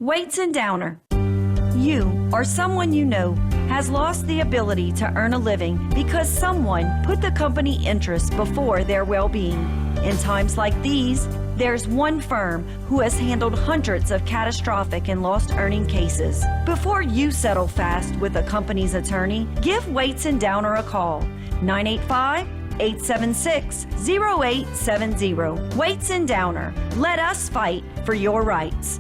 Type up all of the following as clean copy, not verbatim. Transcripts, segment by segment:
Weights and Downer. You or someone you know has lost the ability to earn a living because someone put the company interests before their well-being. In times like these, there's one firm who has handled hundreds of catastrophic and lost earning cases. Before you settle fast with a company's attorney, give Weights and Downer a call. 985-876-0870. Weights and Downer. Let us fight for your rights.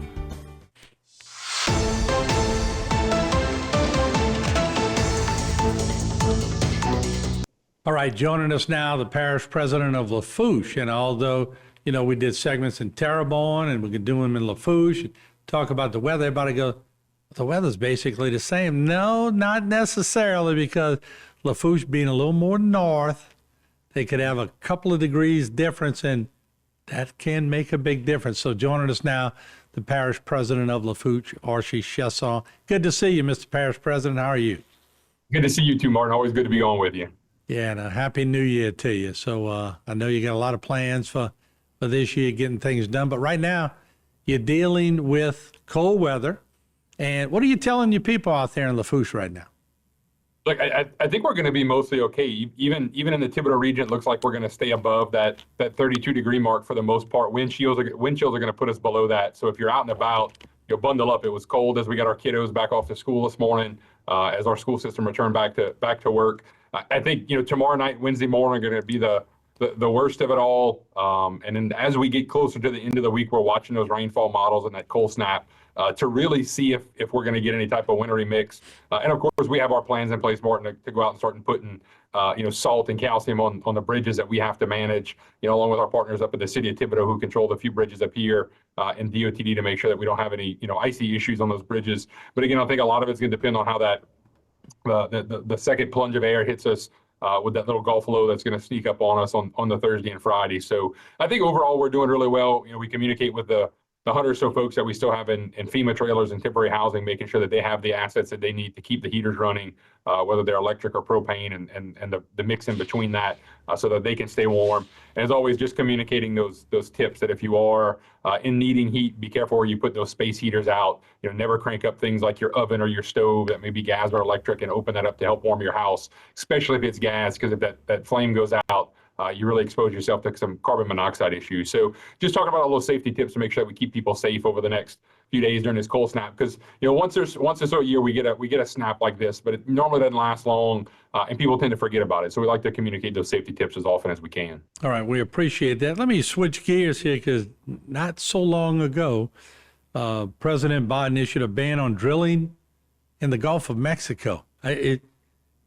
All right, joining us now, the parish president of Lafourche. And although, we did segments in Terrebonne and we could do them in Lafourche, talk about the weather, everybody goes, the weather's basically the same. No, not necessarily, because Lafourche being a little more north, they could have a couple of degrees difference, and that can make a big difference. So joining us now, the parish president of Lafourche, Archie Chaisson. Good to see you, Mr. Parish President. How are you? Good to see you too, Martin. Always good to be on with you. Yeah, and a happy new year to you. So I know you got a lot of plans for this year, getting things done. But right now, you're dealing with cold weather. And what are you telling your people out there in Lafourche right now? Look, I think we're going to be mostly okay. Even in the Thibodeau region, it looks like we're going to stay above that 32-degree mark for the most part. Wind chills are going to put us below that. So if you're out and about, bundle up. It was cold as we got our kiddos back off to school this morning, as our school system returned back to work. I think, tomorrow night, Wednesday morning, are going to be the worst of it all. And then as we get closer to the end of the week, we're watching those rainfall models and that cold snap to really see if we're going to get any type of wintry mix. And of course, we have our plans in place, Martin, to go out and start putting, salt and calcium on the bridges that we have to manage, along with our partners up at the city of Thibodeau, who control the few bridges up here in DOTD, to make sure that we don't have any, icy issues on those bridges. But again, I think a lot of it's going to depend on how that the second plunge of air hits us with that little Gulf low that's going to sneak up on us on the Thursday and Friday. So I think overall we're doing really well. We communicate with the 100 or so folks that we still have in FEMA trailers and temporary housing, making sure that they have the assets that they need to keep the heaters running, whether they're electric or propane, and the mix in between that, so that they can stay warm. And as always, just communicating those tips that if you are in needing heat, be careful where you put those space heaters out. Never crank up things like your oven or your stove that may be gas or electric and open that up to help warm your house, especially if it's gas, because if that flame goes out, you really expose yourself to some carbon monoxide issues. So just talking about all those safety tips to make sure that we keep people safe over the next few days during this cold snap. Because once or so a year we get a snap like this, but it normally doesn't last long, and people tend to forget about it. So we like to communicate those safety tips as often as we can. All right, we appreciate that. Let me switch gears here, because not so long ago, President Biden issued a ban on drilling in the Gulf of Mexico. Is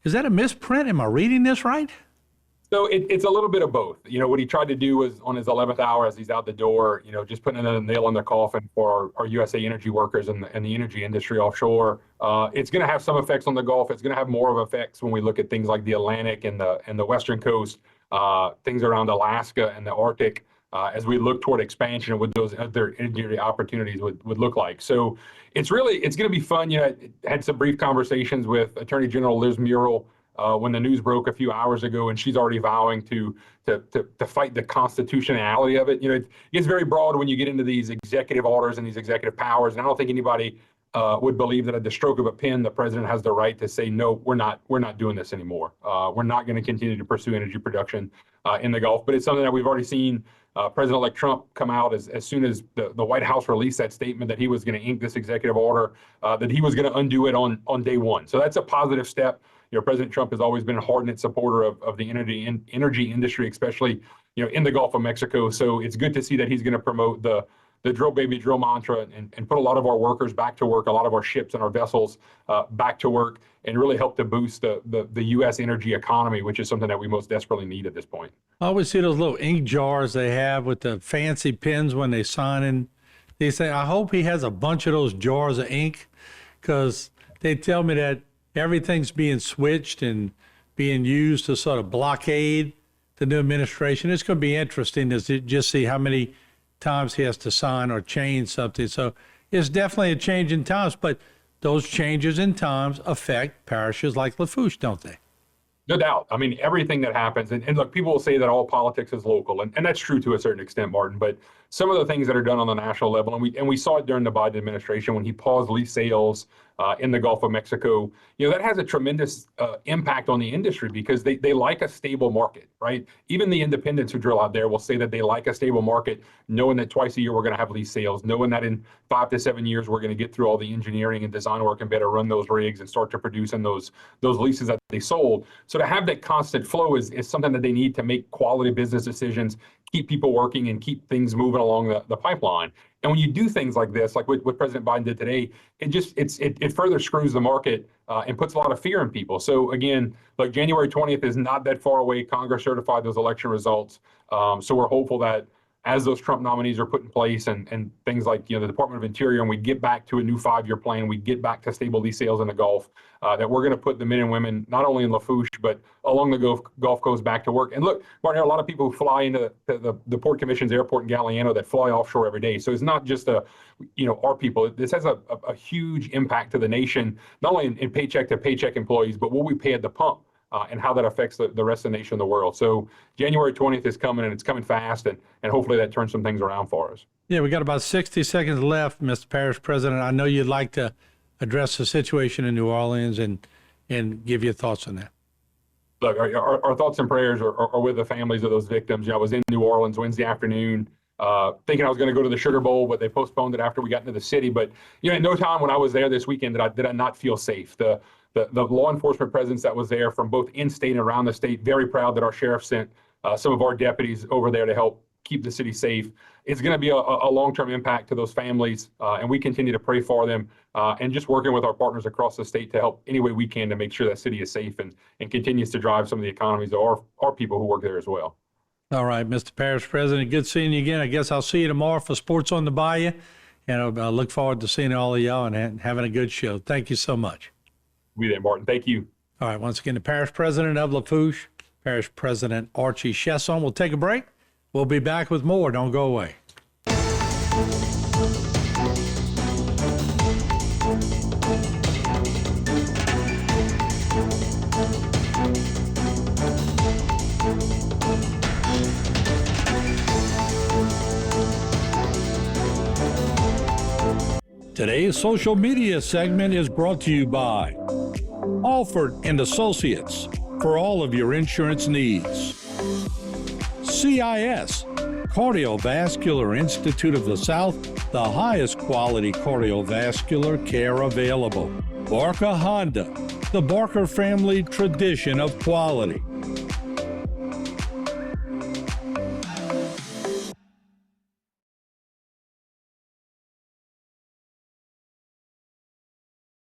that a misprint? Am I reading this right? So it's a little bit of both. What he tried to do was, on his 11th hour as he's out the door, just putting a nail in the coffin for our USA Energy workers and the energy industry offshore. It's going to have some effects on the Gulf. It's going to have more of effects when we look at things like the Atlantic and the Western coast, things around Alaska and the Arctic, as we look toward expansion and what those other energy opportunities would look like. So it's going to be fun. I had some brief conversations with Attorney General Liz Muriel when the news broke a few hours ago, and she's already vowing to fight the constitutionality of it. It gets very broad when you get into these executive orders and these executive powers, and I don't think anybody would believe that at the stroke of a pen, the president has the right to say, no, we're not doing this anymore. We're not going to continue to pursue energy production in the Gulf. But it's something that we've already seen President-elect Trump come out as soon as the White House released that statement that he was going to ink this executive order, that he was going to undo it on day one. So that's a positive step. President Trump has always been a hard-knit supporter of the energy industry, especially, in the Gulf of Mexico. So it's good to see that he's going to promote the drill, baby, drill mantra and put a lot of our workers back to work, a lot of our ships and our vessels back to work, and really help to boost the U.S. energy economy, which is something that we most desperately need at this point. I always see those little ink jars they have with the fancy pens when they sign in. They say, I hope he has a bunch of those jars of ink, because they tell me that everything's being switched and being used to sort of blockade the new administration. It's going to be interesting to just see how many times he has to sign or change something. So it's definitely a change in times, but those changes in times affect parishes like Lafourche, don't they? No doubt. I mean, everything that happens, and look, people will say that all politics is local, and that's true to a certain extent, Martin, but some of the things that are done on the national level, and we saw it during the Biden administration when he paused lease sales in the Gulf of Mexico, that has a tremendous impact on the industry because they like a stable market, right? Even the independents who drill out there will say that they like a stable market, knowing that twice a year we're going to have lease sales, knowing that in 5 to 7 years we're going to get through all the engineering and design work and better run those rigs and start to produce in those leases that they sold. So to have that constant flow is something that they need to make quality business decisions, keep people working, and keep things moving along the pipeline. And when you do things like this, like what President Biden did today, it further screws the market and puts a lot of fear in people. So again, like January 20th is not that far away. Congress certified those election results. So we're hopeful that as those Trump nominees are put in place and things like the Department of Interior, and we get back to a new 5-year plan, we get back to stable lease sales in the Gulf, that we're going to put the men and women not only in Lafourche but along the Gulf Coast back to work. And look, Martin, there are a lot of people who fly into the Port Commission's airport in Galliano that fly offshore every day. So it's not just our people. This has a huge impact to the nation, not only in paycheck to paycheck employees, but what we pay at the pump. And how that affects the rest of the nation and the world. So January 20th is coming, and it's coming fast, and hopefully that turns some things around for us. Yeah, we got about 60 seconds left, Mr. Parish President. I know you'd like to address the situation in New Orleans and give your thoughts on that. Look, our thoughts and prayers are with the families of those victims. I was in New Orleans Wednesday afternoon, thinking I was going to go to the Sugar Bowl, but they postponed it after we got into the city. But at no time when I was there this weekend did I not feel safe. The law enforcement presence that was there from both in-state and around the state, very proud that our sheriff sent some of our deputies over there to help keep the city safe. It's going to be a long-term impact to those families, and we continue to pray for them and just working with our partners across the state to help any way we can to make sure that city is safe and continues to drive some of the economies of our people who work there as well. All right, Mr. Parish President, good seeing you again. I guess I'll see you tomorrow for Sports on the Bayou, and I look forward to seeing all of y'all and having a good show. Thank you so much. Be there, Martin. Thank you. All right. Once again, the Parish President of Lafourche, Parish President Archie Chaisson. We'll take a break. We'll be back with more. Don't go away. Today's social media segment is brought to you by Alford and Associates for all of your insurance needs. CIS, Cardiovascular Institute of the South, the highest quality cardiovascular care available. Barker Honda, the Barker family tradition of quality.